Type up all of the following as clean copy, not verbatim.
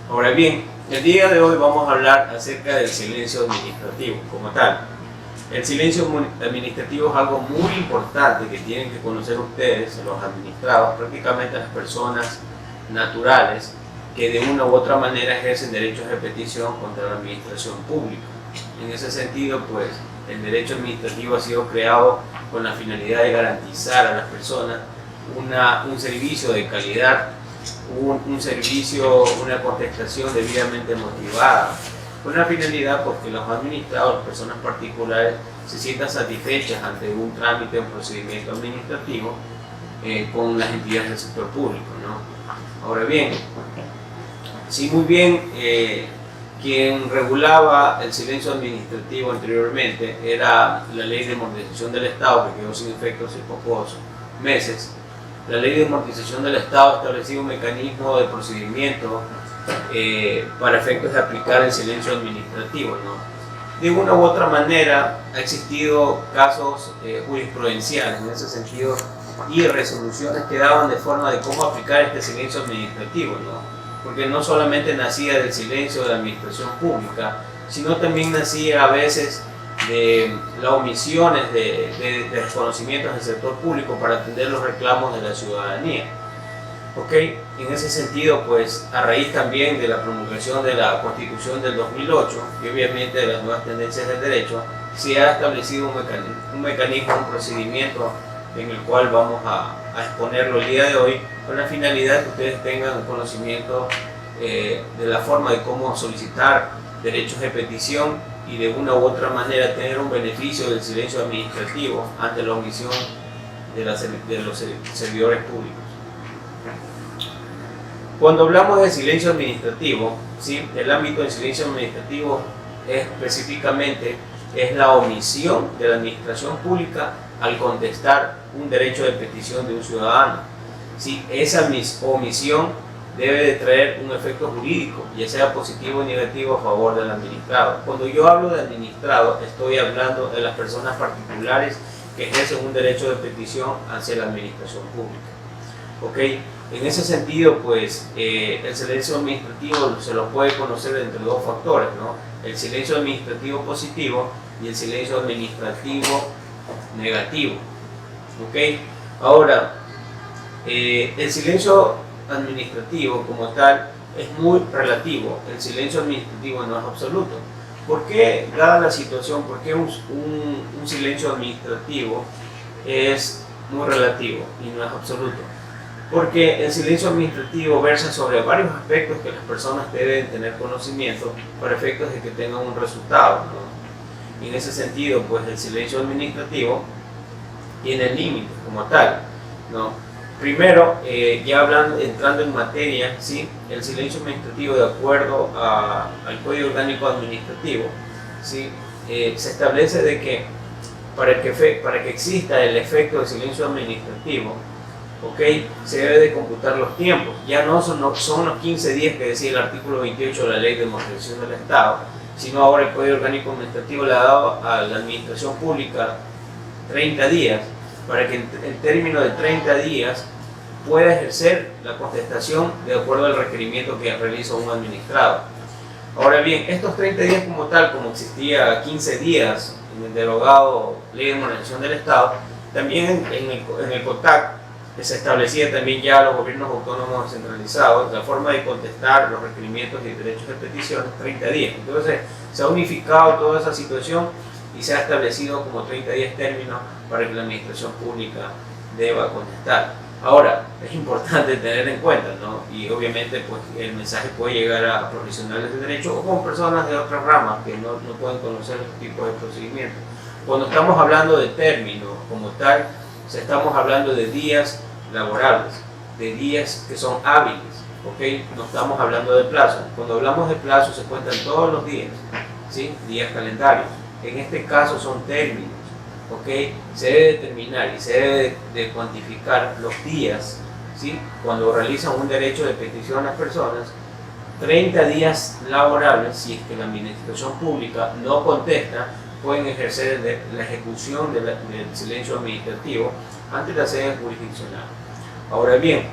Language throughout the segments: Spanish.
Ahora bien, el día de hoy vamos a hablar acerca del silencio administrativo como tal. El silencio administrativo es algo muy importante que tienen que conocer ustedes, los administrados, prácticamente las personas naturales que de una u otra manera ejercen derechos de petición contra la administración pública. En ese sentido, pues, el derecho administrativo ha sido creado con la finalidad de garantizar a las personas un servicio de calidad, un servicio, una contestación debidamente motivada, con la finalidad porque los administrados, las personas particulares, se sientan satisfechas ante un trámite, un procedimiento administrativo con las entidades del sector público, ¿no? Ahora bien, sí, muy bien, quien regulaba el silencio administrativo anteriormente era la Ley de Amortización del Estado, que quedó sin efecto hace pocos meses. La Ley de Amortización del Estado establecía un mecanismo de procedimiento para efectos de aplicar el silencio administrativo, ¿no? De una u otra manera ha existido casos jurisprudenciales en ese sentido y resoluciones que daban de forma de cómo aplicar este silencio administrativo, ¿no? Porque no solamente nacía del silencio de la administración pública, sino también nacía a veces de las omisiones de desconocimientos del sector público para atender los reclamos de la ciudadanía. ¿Ok? En ese sentido, pues a raíz también de la promulgación de la Constitución del 2008 y obviamente de las nuevas tendencias del derecho, se ha establecido un mecanismo, un procedimiento en el cual vamos a exponerlo el día de hoy con la finalidad de que ustedes tengan conocimiento de la forma de cómo solicitar derechos de petición y de una u otra manera tener un beneficio del silencio administrativo ante la omisión de los servidores públicos. Cuando hablamos de silencio administrativo, ¿sí? El ámbito del silencio administrativo específicamente es la omisión de la administración pública al contestar un derecho de petición de un ciudadano. ¿Sí? Esa omisión debe de traer un efecto jurídico, ya sea positivo o negativo a favor del administrado. Cuando yo hablo de administrado, estoy hablando de las personas particulares que ejercen un derecho de petición hacia la administración pública. ¿Ok? En ese sentido, pues, el silencio administrativo se lo puede conocer entre dos factores, ¿no? El silencio administrativo positivo y el silencio administrativo negativo. ¿Ok? Ahora, el silencio administrativo como tal es muy relativo. El silencio administrativo no es absoluto. ¿Por qué, dada la situación, por qué un silencio administrativo es muy relativo y no es absoluto? Porque el silencio administrativo versa sobre varios aspectos que las personas deben tener conocimiento para efectos de que tengan un resultado, ¿no? Y en ese sentido, pues el silencio administrativo tiene límites como tal, ¿no? Primero, entrando en materia, ¿sí? El silencio administrativo, de acuerdo al Código Orgánico Administrativo, ¿sí? Se establece de que para que exista el efecto del silencio administrativo, ¿okay? Se debe de computar los tiempos. Ya no son los 15 días que decía el artículo 28 de la Ley de Amortización del Estado, sino ahora el Código Orgánico Administrativo le ha dado a la administración pública 30 días para que en término de 30 días pueda ejercer la contestación de acuerdo al requerimiento que realiza un administrado. Ahora bien, estos 30 días como tal, como existía 15 días en el derogado Ley de Amortización del Estado, también en el COTAC se establecía también ya los gobiernos autónomos descentralizados la forma de contestar los requerimientos y derechos de peticiones 30 días. Entonces se ha unificado toda esa situación y se ha establecido como 30 días término para que la administración pública deba contestar. Ahora, es importante tener en cuenta, ¿no? Y obviamente pues, el mensaje puede llegar a profesionales de derecho o con personas de otras ramas que no pueden conocer este tipo de procedimientos. Cuando estamos hablando de términos como tal, estamos hablando de días laborables, de días que son hábiles, ¿ok? No estamos hablando de plazo. Cuando hablamos de plazo se cuentan todos los días, ¿sí? Días calendarios. En este caso son términos, ¿ok? Se debe determinar y se debe de cuantificar los días, ¿sí? Cuando realizan un derecho de petición a las personas, 30 días laborables, si es que la administración pública no contesta, pueden ejercer la ejecución del silencio administrativo ante la sede jurisdiccional. Ahora bien,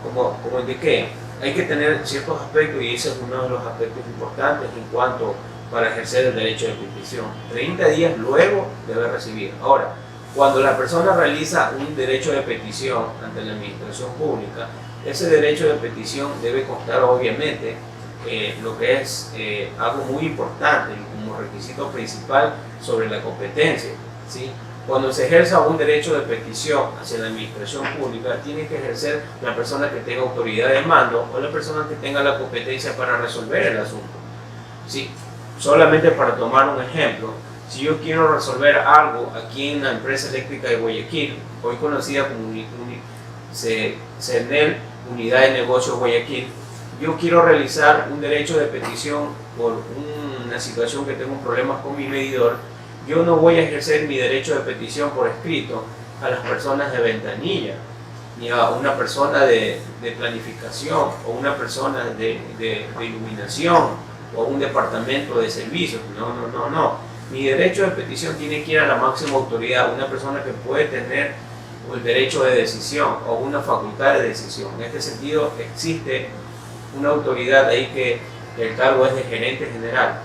como indiqué, hay que tener ciertos aspectos, y ese es uno de los aspectos importantes en cuanto para ejercer el derecho de petición. 30 días luego de haber recibido. Ahora, cuando la persona realiza un derecho de petición ante la administración pública, ese derecho de petición debe constar obviamente lo que es algo muy importante como requisito principal sobre la competencia, ¿sí? Cuando se ejerza un derecho de petición hacia la administración pública, tiene que ejercer la persona que tenga autoridad de mando o la persona que tenga la competencia para resolver el asunto, ¿sí? Solamente para tomar un ejemplo, si yo quiero resolver algo aquí en la empresa eléctrica de Guayaquil, hoy conocida como CENEL, Unidad de Negocios Guayaquil, yo quiero realizar un derecho de petición por una situación que tengo un problema con mi medidor, yo no voy a ejercer mi derecho de petición por escrito a las personas de ventanilla, ni a una persona de planificación, o una persona de iluminación, o un departamento de servicios. No. Mi derecho de petición tiene que ir a la máxima autoridad, una persona que puede tener el derecho de decisión o una facultad de decisión. En este sentido, existe una autoridad ahí que el cargo es de gerente general.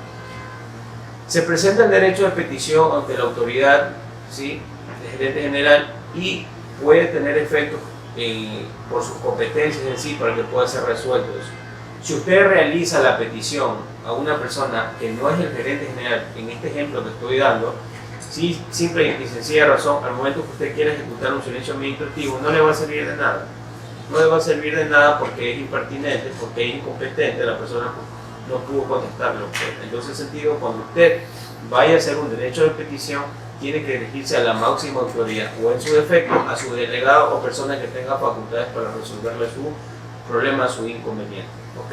Se presenta el derecho de petición ante la autoridad, ¿sí?, de gerente general, y puede tener efectos por sus competencias en sí para que pueda ser resuelto eso. Si usted realiza la petición a una persona que no es el gerente general, en este ejemplo que estoy dando, sí, simple y sencilla razón, al momento que usted quiera ejecutar un silencio administrativo, no le va a servir de nada. No le va a servir de nada porque es impertinente, porque es incompetente, la persona no pudo contestarlo. En ese sentido, cuando usted vaya a hacer un derecho de petición, tiene que dirigirse a la máxima autoridad, o en su defecto, a su delegado o persona que tenga facultades para resolverle su problema, su inconveniente. ¿Ok?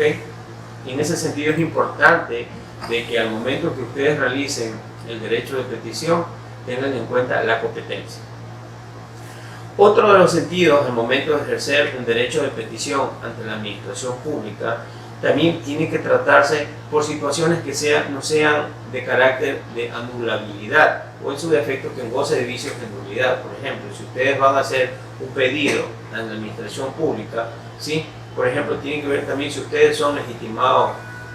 Y en ese sentido es importante de que al momento que ustedes realicen el derecho de petición, tengan en cuenta la competencia. Otro de los sentidos al momento de ejercer un derecho de petición ante la administración pública, también tiene que tratarse por situaciones que no sean de carácter de anulabilidad, o en su defecto que goce de vicios de nulidad. Por ejemplo, si ustedes van a hacer un pedido a la administración pública, ¿sí?, por ejemplo, tienen que ver también si ustedes son legitimados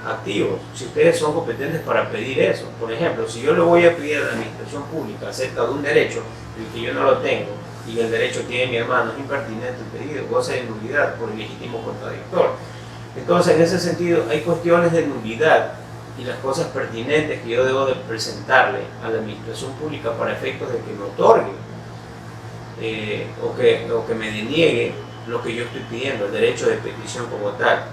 activos, si ustedes son competentes para pedir eso. Por ejemplo, si yo le voy a pedir a la administración pública acerca de un derecho, el que yo no lo tengo, y el derecho tiene mi hermano, es impertinente el pedido, goza de nulidad por el legítimo contradictor. Entonces, en ese sentido, hay cuestiones de nulidad y las cosas pertinentes que yo debo de presentarle a la administración pública para efectos de que me otorgue o que me deniegue lo que yo estoy pidiendo, el derecho de petición como tal,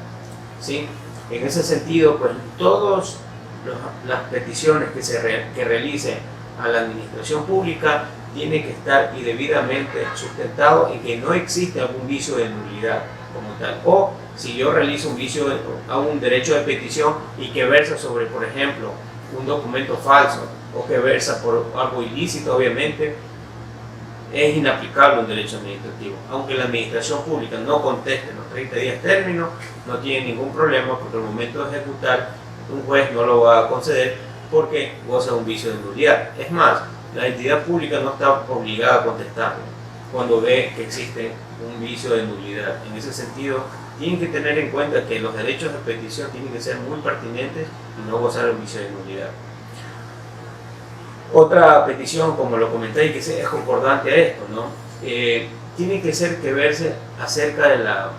¿sí? En ese sentido, pues todas las peticiones que realicen a la administración pública tienen que estar y debidamente sustentado en que no existe algún vicio de nulidad como tal. O si yo realizo un vicio a un derecho de petición y que versa sobre, por ejemplo, un documento falso, o que versa por algo ilícito, obviamente es inaplicable un derecho administrativo. Aunque la administración pública no conteste en los 30 días término, no tiene ningún problema, porque al momento de ejecutar un juez no lo va a conceder porque goza de un vicio de nulidad. Es más, la entidad pública no está obligada a contestarlo cuando ve que existe un vicio de nulidad. En ese sentido, tienen que tener en cuenta que los derechos de petición tienen que ser muy pertinentes y no gozar de un vicio de nulidad. Otra petición, como lo comenté, y que es concordante a esto, ¿no? Tiene que ser que verse acerca de la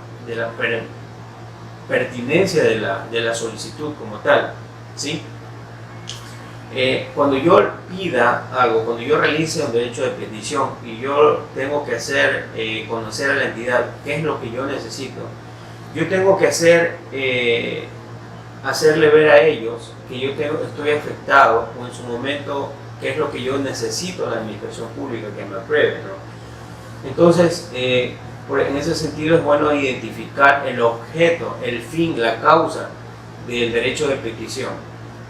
pertinencia de la solicitud como tal, ¿sí? Cuando yo pida algo, cuando yo realice un derecho de petición y yo tengo que hacer conocer a la entidad qué es lo que yo necesito, yo tengo que hacerle ver a ellos que yo estoy afectado, o en su momento qué es lo que yo necesito a la administración pública que me apruebe, ¿no? Entonces, en ese sentido es bueno identificar el objeto, el fin, la causa del derecho de petición,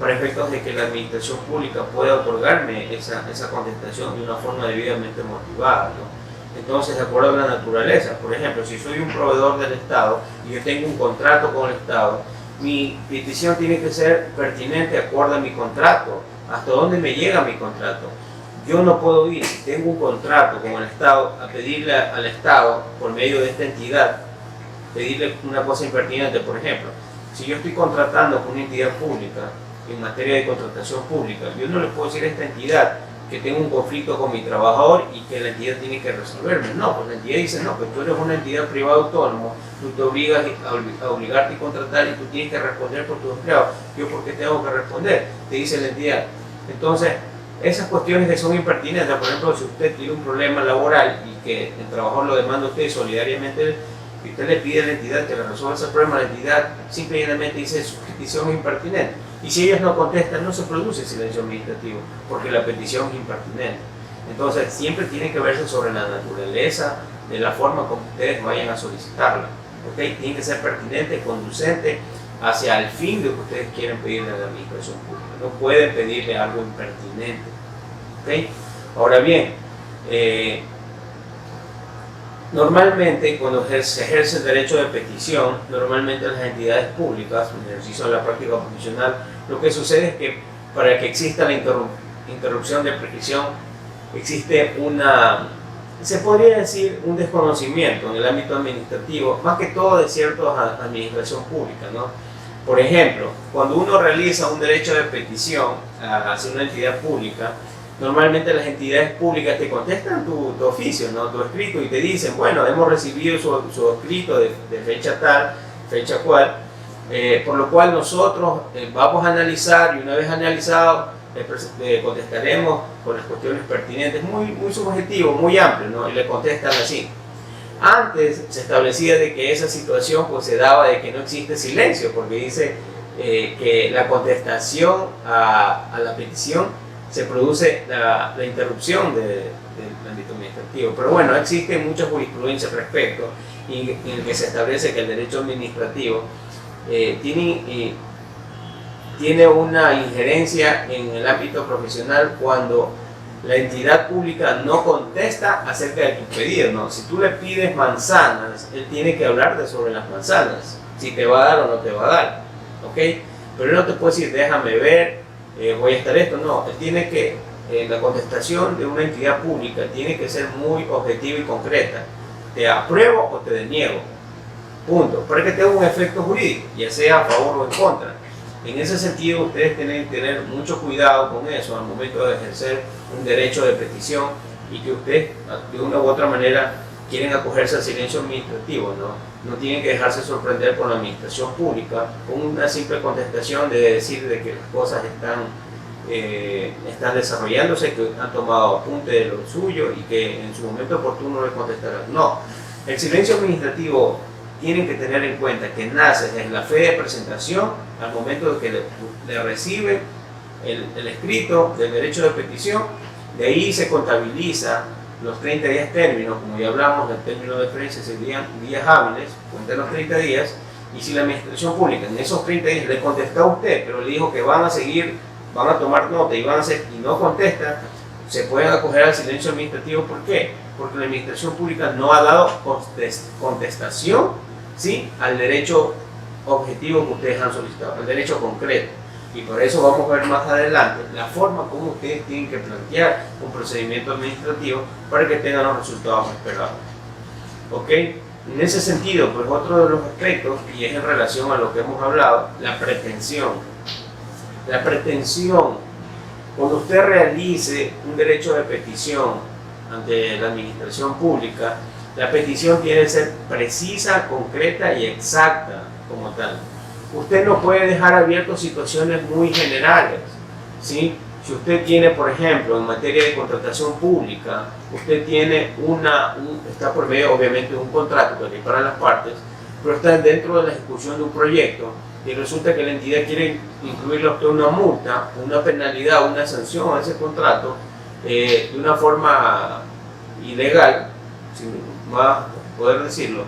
para efectos de que la administración pública pueda otorgarme esa contestación de una forma debidamente motivada, ¿no? Entonces, de acuerdo a la naturaleza, por ejemplo, si soy un proveedor del Estado y yo tengo un contrato con el Estado, mi petición tiene que ser pertinente de acuerdo a mi contrato, hasta dónde me llega mi contrato. Yo no puedo ir, si tengo un contrato con el Estado, a pedirle al Estado, por medio de esta entidad, pedirle una cosa impertinente. Por ejemplo, si yo estoy contratando con una entidad pública en materia de contratación pública, yo no le puedo decir a esta entidad que tengo un conflicto con mi trabajador y que la entidad tiene que resolverme. No, pues la entidad dice, no, pues tú eres una entidad privada autónoma, tú te obligas a obligarte a contratar y tú tienes que responder por tus empleados. ¿Yo por qué tengo que responder? Te dice la entidad. Entonces, esas cuestiones que son impertinentes, por ejemplo, si usted tiene un problema laboral y que el trabajador lo demanda a usted solidariamente, y usted le pide a la entidad que le resuelva ese problema, la entidad simplemente dice su petición es impertinente. Y si ellos no contestan, no se produce silencio administrativo, porque la petición es impertinente. Entonces, siempre tiene que verse sobre la naturaleza de la forma como ustedes vayan a solicitarla. ¿Okay? Tiene que ser pertinente, conducente hacia el fin de lo que ustedes quieren pedirle a la administración pública. No pueden pedirle algo impertinente. ¿Okay? Ahora bien, normalmente cuando se ejerce el derecho de petición, normalmente las entidades públicas, en el ejercicio de la práctica profesional, lo que sucede es que para que exista la interrupción de petición, existe se podría decir un desconocimiento en el ámbito administrativo, más que todo de cierta administración pública, ¿no? Por ejemplo, cuando uno realiza un derecho de petición hacia una entidad pública, normalmente las entidades públicas te contestan tu oficio, ¿no? Tu escrito, y te dicen, bueno, hemos recibido su escrito de fecha tal, fecha cual, por lo cual nosotros vamos a analizar, y una vez analizado, contestaremos con las cuestiones pertinentes, muy subjetivo, muy amplio, ¿no? Y le contestan así. Antes se establecía de que esa situación pues, se daba de que no existe silencio, porque dice que la contestación a la petición se produce la interrupción del ámbito administrativo. Pero bueno, existe mucha jurisprudencia al respecto, en el que se establece que el derecho administrativo tiene una injerencia en el ámbito profesional cuando la entidad pública no contesta acerca de tu pedido, ¿no? Si tú le pides manzanas, él tiene que hablarte sobre las manzanas, si te va a dar o no te va a dar, ¿ok? Pero él no te puede decir, déjame ver, voy a estar esto, no, él tiene que, la contestación de una entidad pública tiene que ser muy objetiva y concreta, te apruebo o te deniego, punto, para que tenga un efecto jurídico, ya sea a favor o en contra. En ese sentido, ustedes tienen que tener mucho cuidado con eso al momento de ejercer un derecho de petición y que ustedes, de una u otra manera, quieren acogerse al silencio administrativo, ¿no? No tienen que dejarse sorprender por la administración pública con una simple contestación de decir de que las cosas están desarrollándose, que han tomado apunte de lo suyo y que en su momento oportuno le contestarán. No, el silencio administrativo tienen que tener en cuenta que nace desde la fe de presentación al momento de que le recibe el escrito del derecho de petición. De ahí se contabiliza los 30 días términos, como ya hablamos, el término de referencia serían días hábiles, cuenta los 30 días, y si la administración pública en esos 30 días le contestó a usted, pero le dijo que van a tomar nota y no contesta, se pueden acoger al silencio administrativo. ¿Por qué? Porque la administración pública no ha dado contestación, ¿sí?, al derecho objetivo que ustedes han solicitado, al derecho concreto. Y por eso vamos a ver más adelante la forma como ustedes tienen que plantear un procedimiento administrativo para que tengan los resultados esperados. ¿Ok? En ese sentido, pues otro de los aspectos, y es en relación a lo que hemos hablado, la pretensión. La pretensión, cuando usted realice un derecho de petición ante la administración pública, la petición tiene que ser precisa, concreta y exacta como tal. Usted no puede dejar abiertas situaciones muy generales, ¿sí? Si usted tiene, por ejemplo, en materia de contratación pública, usted tiene está por medio obviamente de un contrato que para las partes, pero está dentro de la ejecución de un proyecto y resulta que la entidad quiere incluirle a usted una multa, una penalidad, una sanción a ese contrato de una forma ilegal, sin más poder decirlo,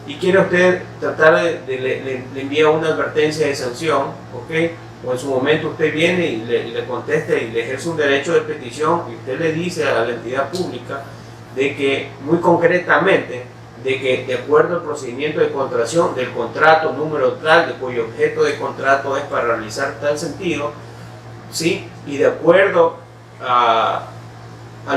y quiere usted tratar le envía una advertencia de sanción, ¿ok? O en su momento usted viene y le contesta y le ejerce un derecho de petición y usted le dice a la entidad pública de que, muy concretamente, de que de acuerdo al procedimiento de contratación del contrato número tal, de cuyo objeto de contrato es para realizar tal sentido, ¿sí? Y de acuerdo a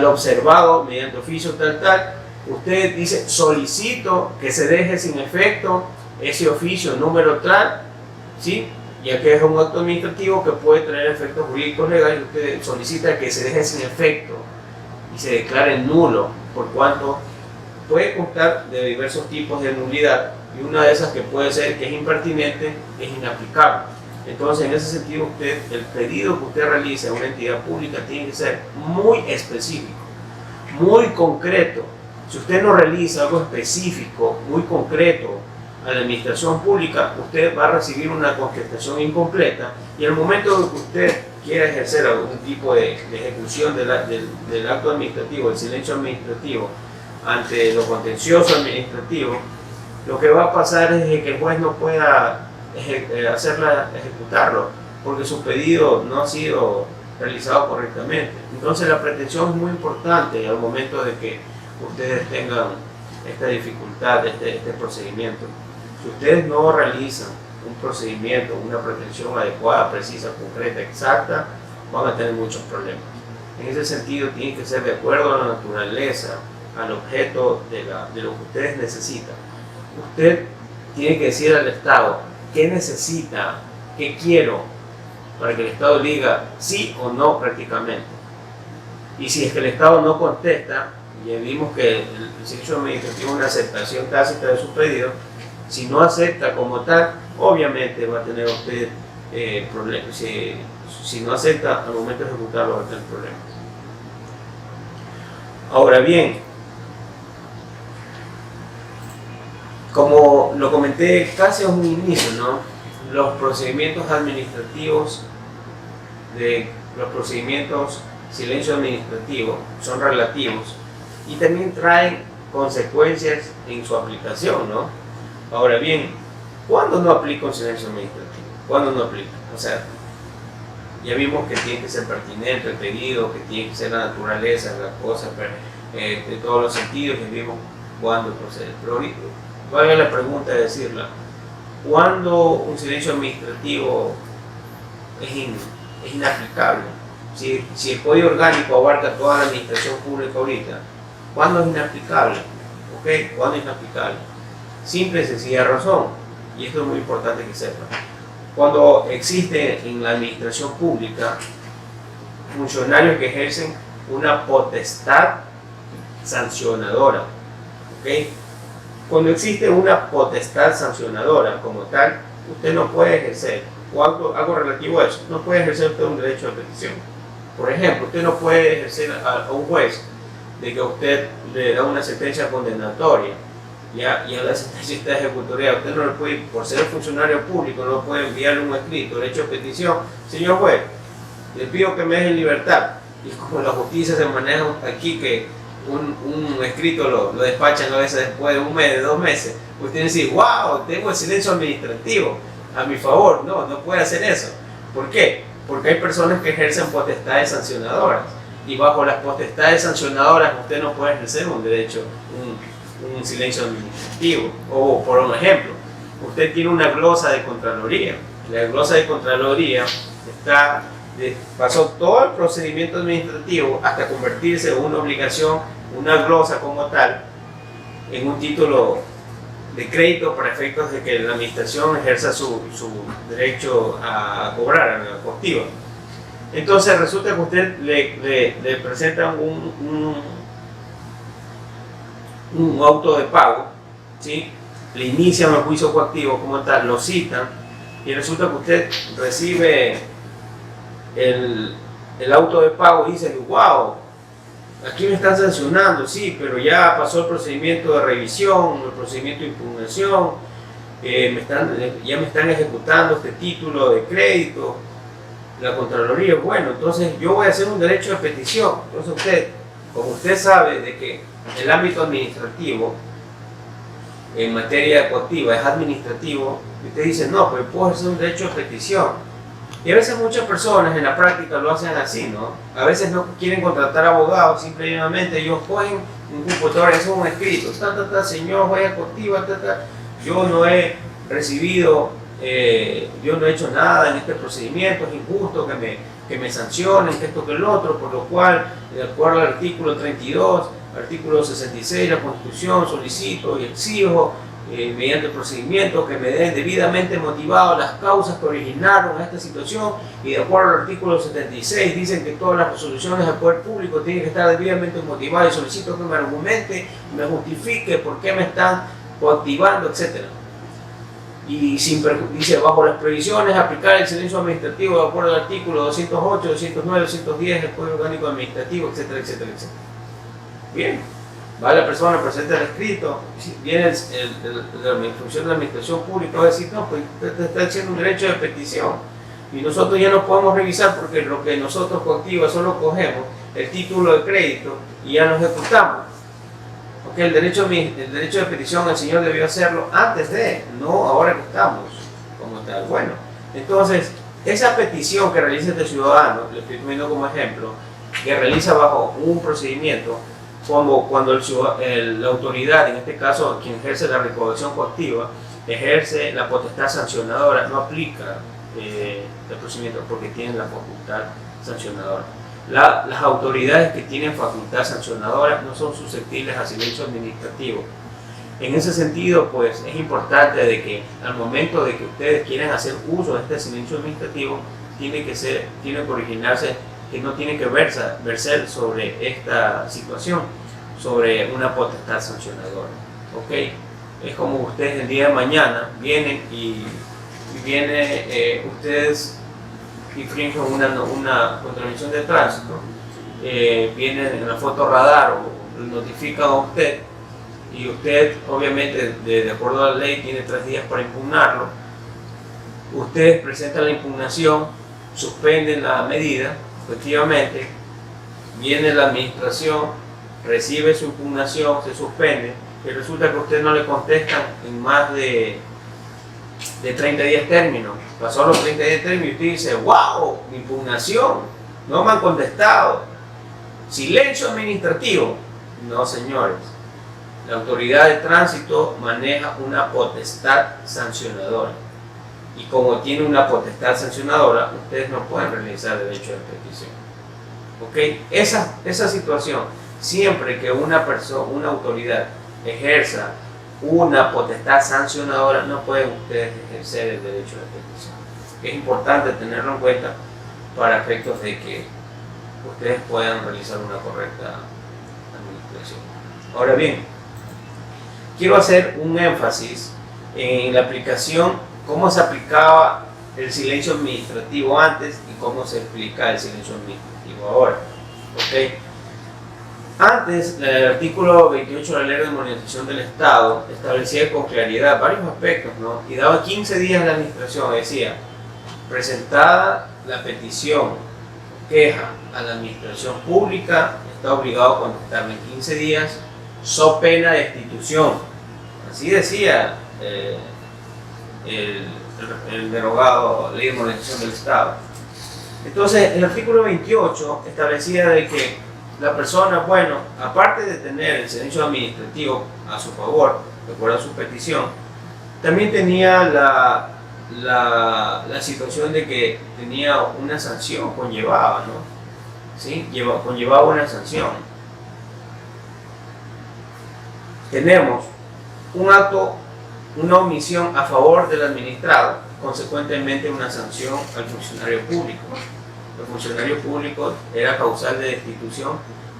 lo observado mediante oficio tal, usted dice solicito que se deje sin efecto ese oficio número tal, ¿sí? Ya que es un acto administrativo que puede tener efectos jurídicos legales, usted solicita que se deje sin efecto y se declare nulo, por cuanto puede constar de diversos tipos de nulidad, y una de esas que puede ser que es impertinente es inaplicable. Entonces, en ese sentido, el pedido que usted realice a una entidad pública tiene que ser muy específico, muy concreto. Si usted no realiza algo específico, muy concreto a la administración pública, usted va a recibir una contestación incompleta, y al momento de que usted quiera ejercer algún tipo de ejecución del acto administrativo, del silencio administrativo, ante lo contencioso administrativo, lo que va a pasar es que el juez no pueda ejecutarlo, porque su pedido no ha sido realizado correctamente. Entonces la pretensión es muy importante al momento de que ustedes tengan esta dificultad, este procedimiento. Si ustedes no realizan un procedimiento, una pretensión adecuada, precisa, concreta, exacta, van a tener muchos problemas. En ese sentido, tiene que ser de acuerdo a la naturaleza, al objeto de lo que ustedes necesitan. Usted tiene que decir al Estado qué necesita, qué quiero, para que el Estado diga sí o no prácticamente. Y si es que el Estado no contesta, ya vimos que el silencio administrativo es una aceptación tácita de su pedido. Si no acepta como tal, obviamente va a tener usted problemas. Si no acepta, al momento de ejecutarlo va a tener problemas. Ahora bien, como lo comenté casi a un inicio, ¿no? Los procedimientos administrativos, los procedimientos silencio administrativo son relativos y también traen consecuencias en su aplicación, ¿no? Ahora bien, ¿cuándo no aplica un silencio administrativo? ¿Cuándo no aplica? O sea, ya vimos que tiene que ser pertinente el pedido, que tiene que ser la naturaleza, las cosas, de todos los sentidos, y vimos cuándo procede. Pero ahorita, valga la pregunta de decirla, ¿cuándo un silencio administrativo es inaplicable? Si el Código Orgánico abarca toda la administración pública ahorita, ¿cuándo es inaplicable? ¿Ok? ¿Cuándo es inaplicable? Simple y sencilla razón, y esto es muy importante que sepan. Cuando existe en la administración pública funcionarios que ejercen una potestad sancionadora, ¿ok? Cuando existe una potestad sancionadora como tal, usted no puede ejercer, o algo relativo a eso, no puede ejercer usted un derecho de petición. Por ejemplo, usted no puede ejercer a un juez de que usted le da una sentencia condenatoria, ya la sentencia está ejecutoriada, usted no le puede, por ser funcionario público, no puede enviarle un escrito, derecho de petición, señor juez, le pido que me deje en libertad. Y como la justicia se maneja aquí, que un escrito lo despachan a veces después de un mes, de 2 meses, usted dice, wow, tengo el silencio administrativo a mi favor. No puede hacer eso. ¿Por qué? Porque hay personas que ejercen potestades sancionadoras, y bajo las potestades sancionadoras usted no puede ejercer un derecho, un silencio administrativo. O por un ejemplo, usted tiene una glosa de Contraloría. La glosa de Contraloría pasó todo el procedimiento administrativo hasta convertirse en una obligación, una glosa como tal, en un título de crédito para efectos de que la administración ejerza su derecho a cobrar, a la costiva. Entonces resulta que usted le presentan un auto de pago, ¿sí? Le inician el juicio coactivo como tal, lo citan, y resulta que usted recibe el auto de pago y dice, wow, aquí me están sancionando, sí, pero ya pasó el procedimiento de revisión, el procedimiento de impugnación, ya me están ejecutando este título de crédito, la Contraloría. Bueno, entonces yo voy a hacer un derecho de petición. Entonces usted, como usted sabe de que el ámbito administrativo en materia coactiva es administrativo, y usted dice, no, pues puedo hacer un derecho de petición. Y a veces muchas personas en la práctica lo hacen así, ¿no? A veces no quieren contratar abogados, simplemente ellos cogen un computador, hacen un escrito, señor juez coactiva, yo no he recibido, yo no he hecho nada en este procedimiento, es injusto que me sancionen, que esto, que el otro, por lo cual, de acuerdo al artículo 32 artículo 66 de la Constitución, solicito y exijo mediante procedimientos que me den debidamente motivado las causas que originaron a esta situación, y de acuerdo al artículo 76 dicen que todas las resoluciones del poder público tienen que estar debidamente motivadas, y solicito que me argumente, me justifique por qué me están coactivando, etc. Y dice, bajo las previsiones, aplicar el silencio administrativo de acuerdo al artículo 208, 209, 210 del Código Orgánico Administrativo, etcétera, etcétera, etcétera. Bien. Va la persona, presenta el escrito, viene la función de la administración pública, va a decir, no, pues usted está haciendo un derecho de petición y nosotros ya no podemos revisar porque lo que nosotros coactiva solo cogemos el título de crédito y ya lo ejecutamos. Porque el derecho de petición el señor debió hacerlo antes de, no ahora que estamos como tal. Bueno, entonces esa petición que realiza este ciudadano, le estoy poniendo como ejemplo, que realiza bajo un procedimiento, cuando la autoridad, en este caso quien ejerce la recaudación coactiva, ejerce la potestad sancionadora, no aplica el procedimiento porque tienen la facultad sancionadora. Las autoridades que tienen facultad sancionadora no son susceptibles a silencio administrativo. En ese sentido, pues es importante de que al momento de que ustedes quieran hacer uso de este silencio administrativo, tiene que originarse que no tiene que versar sobre esta situación, sobre una potestad sancionadora. ¿Okay? Es como ustedes el día de mañana vienen ustedes infringen una contravención de tránsito, vienen en la foto radar o notifican a usted, y usted obviamente de acuerdo a la ley tiene 3 días para impugnarlo. Ustedes presentan la impugnación, suspenden la medida. Efectivamente, viene la administración, recibe su impugnación, se suspende, y resulta que usted no le contestan en más de 30 días término. Pasó los 30 días término y usted dice, wow, mi impugnación, no me han contestado. Silencio administrativo. No, señores. La autoridad de tránsito maneja una potestad sancionadora. Y como tiene una potestad sancionadora, ustedes no pueden realizar derecho de petición. ¿Okay? Esa situación, siempre que una autoridad ejerza una potestad sancionadora, no pueden ustedes ejercer el derecho de petición. Es importante tenerlo en cuenta para efectos de que ustedes puedan realizar una correcta administración. Ahora bien, quiero hacer un énfasis en la aplicación, cómo se aplicaba el silencio administrativo antes y cómo se aplica el silencio administrativo ahora. ¿Okay? Antes, el artículo 28 de la Ley de Modernización del Estado establecía con claridad varios aspectos, ¿no? Y daba 15 días a la administración. Decía, presentada la petición, queja a la administración pública, está obligado a contestarla en 15 días, so pena de destitución. Así decía el derogado Ley de Modernización del Estado. Entonces, el artículo 28 establecía de que la persona, bueno, aparte de tener el silencio administrativo a su favor, de acuerdo a su petición, también tenía la situación de que tenía una sanción, conllevaba, ¿no? ¿Sí? Conllevaba una sanción. Tenemos un acto, una omisión a favor del administrado, consecuentemente una sanción al funcionario público. El funcionario público era causal de destitución,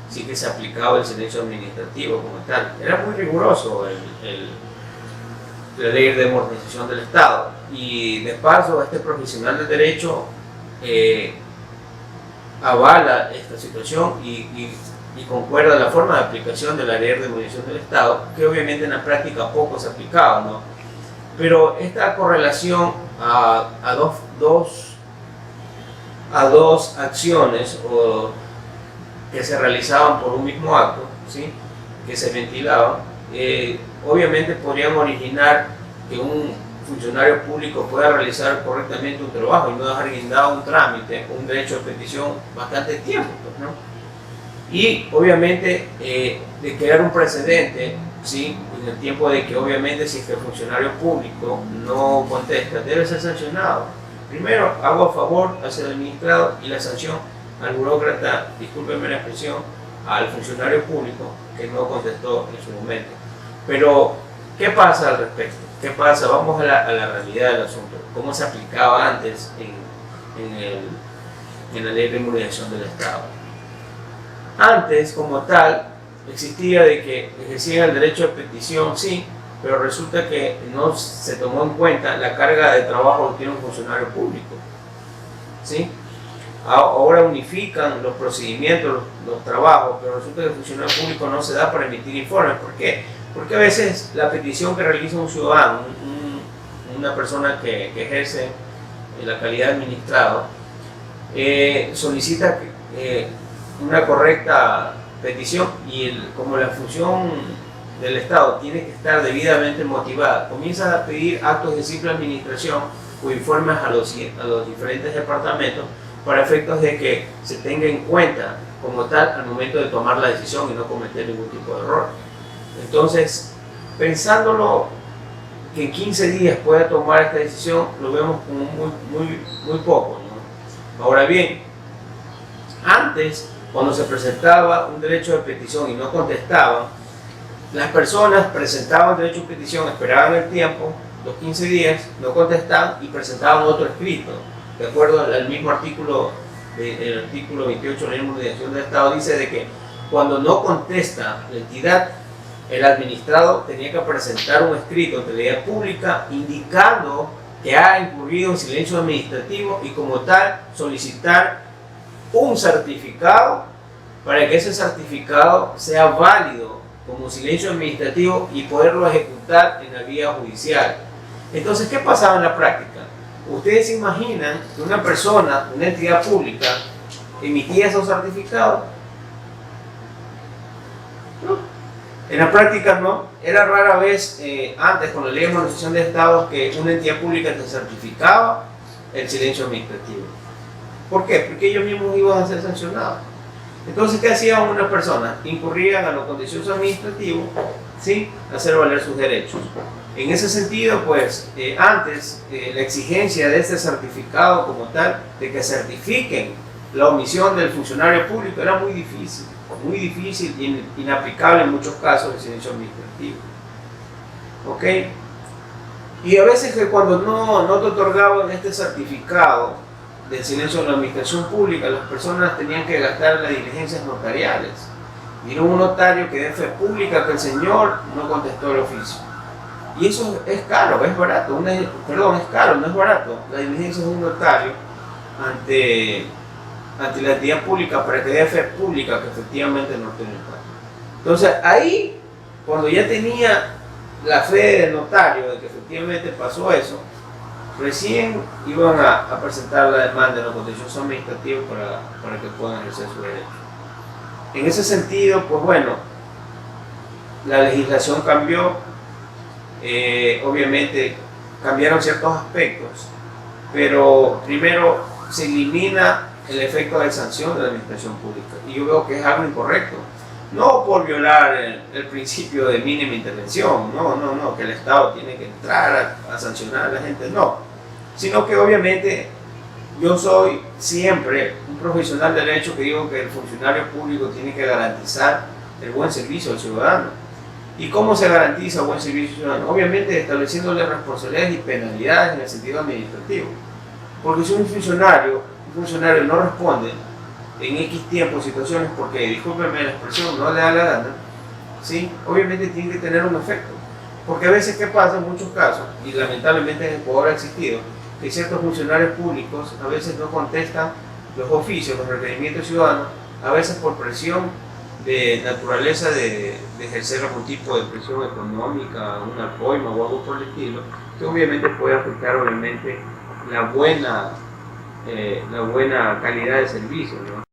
sí que se aplicaba el silencio administrativo como tal. Era muy riguroso la Ley de Modernización del Estado, y de paso este profesional del derecho avala esta situación y concuerda la forma de aplicación de la Ley de Modernización del Estado, que obviamente en la práctica poco se aplicaba, ¿no? Pero esta correlación a dos acciones que se realizaban por un mismo acto, ¿sí? Que se ventilaban, obviamente podrían originar que un funcionario público pueda realizar correctamente un trabajo y no dejar guindado un trámite, un derecho de petición bastante tiempo, pues, ¿no? Y obviamente de crear un precedente, ¿sí? En el tiempo de que obviamente si el funcionario público no contesta, debe ser sancionado. Primero, hago a favor hacia el administrado, y la sanción al burócrata, discúlpenme la expresión, al funcionario público, que no contestó en su momento. Pero, ¿qué pasa al respecto? ¿Qué pasa? Vamos a la realidad del asunto. ¿Cómo se aplicaba antes en la ley de inmunización del Estado? Antes, como tal, existía de que ejercían el derecho de petición, sí, pero resulta que no se tomó en cuenta la carga de trabajo que tiene un funcionario público, ¿sí? Ahora unifican los procedimientos, los trabajos, pero resulta que el funcionario público no se da para emitir informes. ¿Por qué? Porque a veces la petición que realiza un ciudadano, una persona que ejerce la calidad de administrado, solicita una correcta petición y como la función del Estado tiene que estar debidamente motivada, comienza a pedir actos de simple administración o informes a los diferentes departamentos para efectos de que se tenga en cuenta como tal al momento de tomar la decisión y no cometer ningún tipo de error. Entonces, pensándolo que en 15 días pueda tomar esta decisión, lo vemos como muy poco, ¿no? Ahora bien, antes, cuando se presentaba un derecho de petición y no contestaban, las personas presentaban el derecho de petición, esperaban el tiempo, los 15 días, no contestaban y presentaban otro escrito. De acuerdo al mismo artículo, el artículo 28 de la Ley de Inmunización del Estado, dice de que cuando no contesta la entidad, el administrado tenía que presentar un escrito ante la entidad pública indicando que ha incurrido en silencio administrativo y como tal solicitar un certificado para que ese certificado sea válido como silencio administrativo y poderlo ejecutar en la vía judicial. Entonces, ¿qué pasaba en la práctica? Ustedes se imaginan que una persona, una entidad pública, emitía esos certificados. ¿No? En la práctica no. Era rara vez, antes con la ley de inmunización de estados, que una entidad pública te certificaba el silencio administrativo. ¿Por qué? Porque ellos mismos iban a ser sancionados. Entonces, ¿qué hacían una persona? Incurrían a lo contencioso administrativo, ¿sí?, hacer valer sus derechos. En ese sentido, pues, antes la exigencia de este certificado como tal, de que certifiquen la omisión del funcionario público, era muy difícil y inaplicable en muchos casos el silencio administrativo. ¿Ok? Y a veces que cuando no te otorgaban este certificado del silencio de la administración pública, las personas tenían que gastar las diligencias notariales. Vino un notario que dé fe pública que el señor no contestó el oficio. Y eso es caro, es barato. Es caro, no es barato. La diligencia de un notario ante la entidad pública para que dé fe pública que efectivamente no tiene el pago. Entonces ahí, cuando ya tenía la fe del notario de que efectivamente pasó eso, recién iban a presentar la demanda en lo contencioso administrativo para que puedan ejercer su derecho. En ese sentido, pues bueno, la legislación cambió, obviamente cambiaron ciertos aspectos, pero primero se elimina el efecto de sanción de la administración pública, y yo veo que es algo incorrecto. No por violar el principio de mínima intervención, no, que el Estado tiene que entrar a sancionar a la gente, no, sino que obviamente yo soy siempre un profesional de derecho que digo que el funcionario público tiene que garantizar el buen servicio al ciudadano. ¿Y cómo se garantiza buen servicio al ciudadano? Obviamente estableciéndole responsabilidades y penalidades en el sentido administrativo, porque si un funcionario no responde en X tiempo, situaciones, porque, discúlpenme la expresión, no le da la gana, ¿sí?, obviamente tiene que tener un efecto. Porque a veces, ¿qué pasa en muchos casos? Y lamentablemente en Ecuador ha existido, que ciertos funcionarios públicos a veces no contestan los oficios, los requerimientos ciudadanos, a veces por presión de naturaleza de ejercer algún tipo de presión económica, una coima o algo por el estilo, que obviamente puede afectar obviamente la buena calidad de servicio, ¿no?